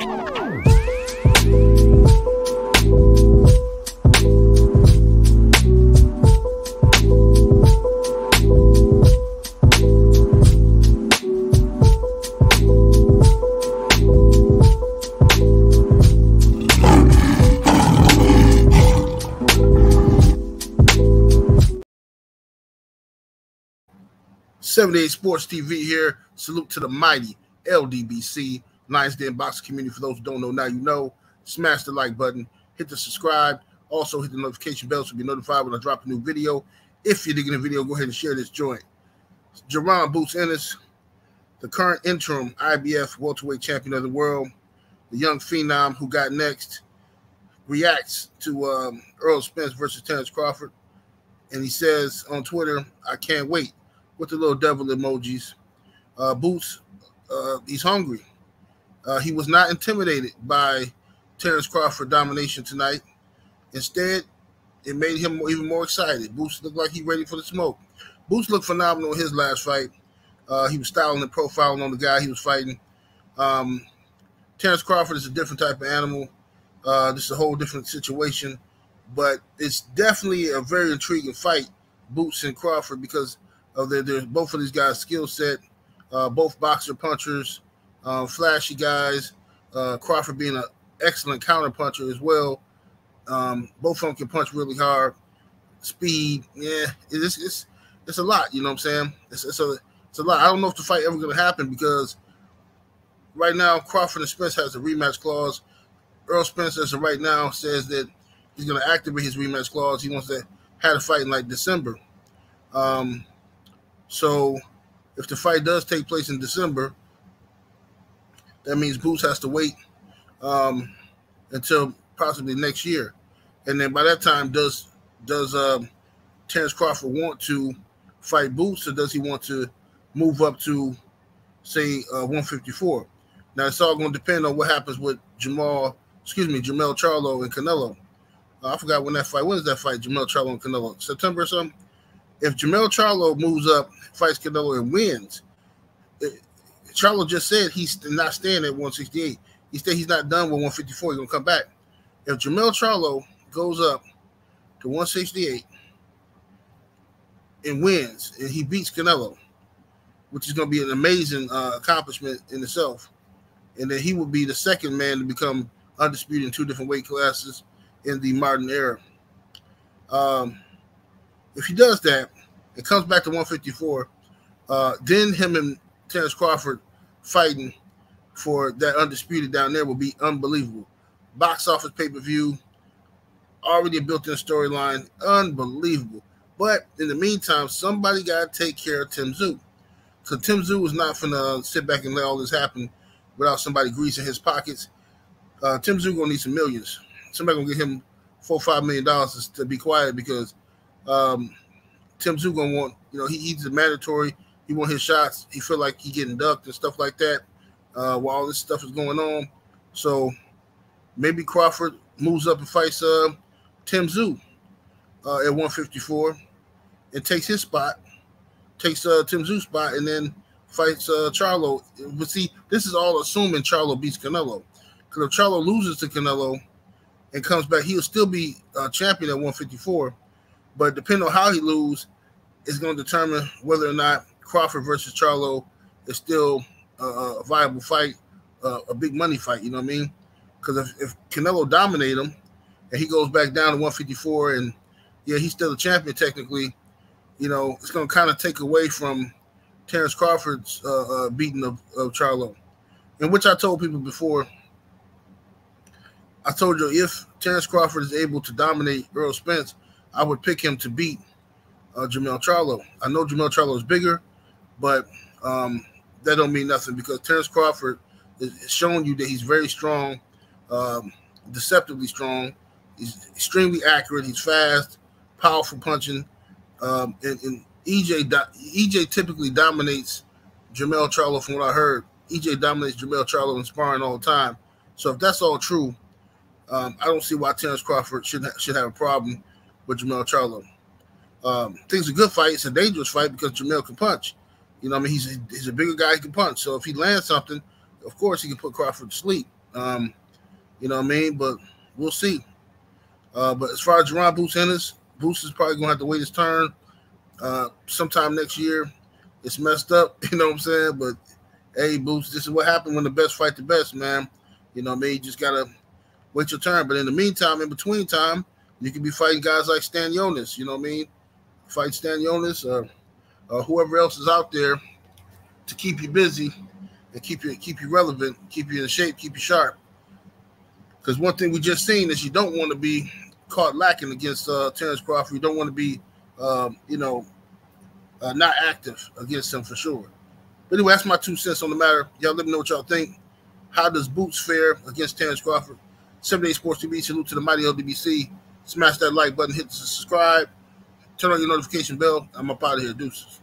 '78 Sports TV here. Salute to the mighty ldbc Lions Den boxing community. For those who don't know, now you know. Smash the like button, hit the subscribe, also hit the notification bell so you'll be notified when I drop a new video. If you're digging the video, go ahead and share this joint. Jaron boots Ennis, the current interim IBF welterweight champion of the world, the young phenom who got next, reacts to Spence versus Terrence Crawford, and he says on Twitter, "I can't wait," with the little devil emojis. Boots, he's hungry. He was not intimidated by Terrence Crawford domination tonight. Instead, it made him even more excited. Boots looked like he's ready for the smoke. Boots looked phenomenal in his last fight. He was styling and profiling on the guy he was fighting. Terrence Crawford is a different type of animal. This is a whole different situation. But it's definitely a very intriguing fight, Boots and Crawford, because of their both of these guys' skill set. Both boxer punchers, flashy guys. Crawford being an excellent counter puncher as well. Both of them can punch really hard. Speed, yeah, it's a lot. You know what I'm saying? It's a lot. I don't know if the fight ever going to happen because right now Crawford and Spence has a rematch clause. Spence, as of right now, says that he's going to activate his rematch clause. He wants to have a fight in like December. So if the fight does take place in December, that means Boots has to wait until possibly next year. And then by that time, does Terrence Crawford want to fight Boots, or does he want to move up to, say, 154? Now, it's all going to depend on what happens with Jermell Charlo and Canelo. I forgot when that fight. When is that fight, Jermell Charlo and Canelo? September or something? If Jermell Charlo moves up, fights Canelo, and wins, Charlo just said he's not staying at 168. He said he's not done with 154. He's going to come back. If Jermell Charlo goes up to 168 and wins, and he beats Canelo, which is going to be an amazing accomplishment in itself, and then he will be the second man to become undisputed in two different weight classes in the modern era. If he does that, it comes back to 154, then him and Terrence Crawford fighting for that undisputed down there will be unbelievable. Box office pay-per-view, already a built-in storyline, unbelievable. But in the meantime, somebody got to take care of Tim Tszyu. So Tim Tszyu is not going to sit back and let all this happen without somebody greasing his pockets. Tim Tszyu going to need some millions. Somebody going to give him $4 or $5 million to be quiet, because Tim Tszyu going to want, he's a mandatory. He want his shots. He feel like he getting ducked and stuff like that while all this stuff is going on. So maybe Crawford moves up and fights Tim Tszyu at 154 and takes his spot, takes Tim Tzew's spot, and then fights Charlo. But see, this is all assuming Charlo beats Canelo. Because if Charlo loses to Canelo and comes back, he'll still be champion at 154. But depending on how he loses, it's going to determine whether or not Crawford versus Charlo is still a viable fight, a big money fight, you know what I mean? Because if Canelo dominate him and he goes back down to 154 and, yeah, he's still a champion technically, it's going to kind of take away from Terrence Crawford's beating of Charlo. And which I told people before, I told you if Terrence Crawford is able to dominate Spence, I would pick him to beat Jermell Charlo. I know Jermell Charlo is bigger, but that don't mean nothing, because Terrence Crawford is showing you that he's very strong, deceptively strong. He's extremely accurate. He's fast, powerful punching. And EJ typically dominates Jermell Charlo from what I heard. EJ dominates Jermell Charlo in sparring all the time. So if that's all true, I don't see why Terrence Crawford should have a problem with Jermell Charlo. I think it's a good fight. It's a dangerous fight because Jermell can punch. He's a bigger guy. He can punch. So if he lands something, of course he can put Crawford to sleep. You know what I mean? But we'll see. But as far as Jaron Boots Ennis, Boots is probably going to have to wait his turn sometime next year. It's messed up, you know what I'm saying? But, hey, Boots, this is what happened when the best fight the best, man. You know what I mean? You just got to wait your turn. But in the meantime, in between time, you can be fighting guys like Stan Jonas, you know what I mean? Fight Stan Jonas or whoever else is out there to keep you busy and keep you relevant, keep you in shape, keep you sharp. Because one thing we just seen is you don't want to be caught lacking against Terrence Crawford. You don't want to be, not active against him for sure. But anyway, that's my 2 cents on the matter. Y'all let me know what y'all think. How does Boots fare against Terrence Crawford? 78 Sports TV, salute to the mighty ldbc. Smash that like button, hit the subscribe, turn on your notification bell. I'm up out of here. Deuces.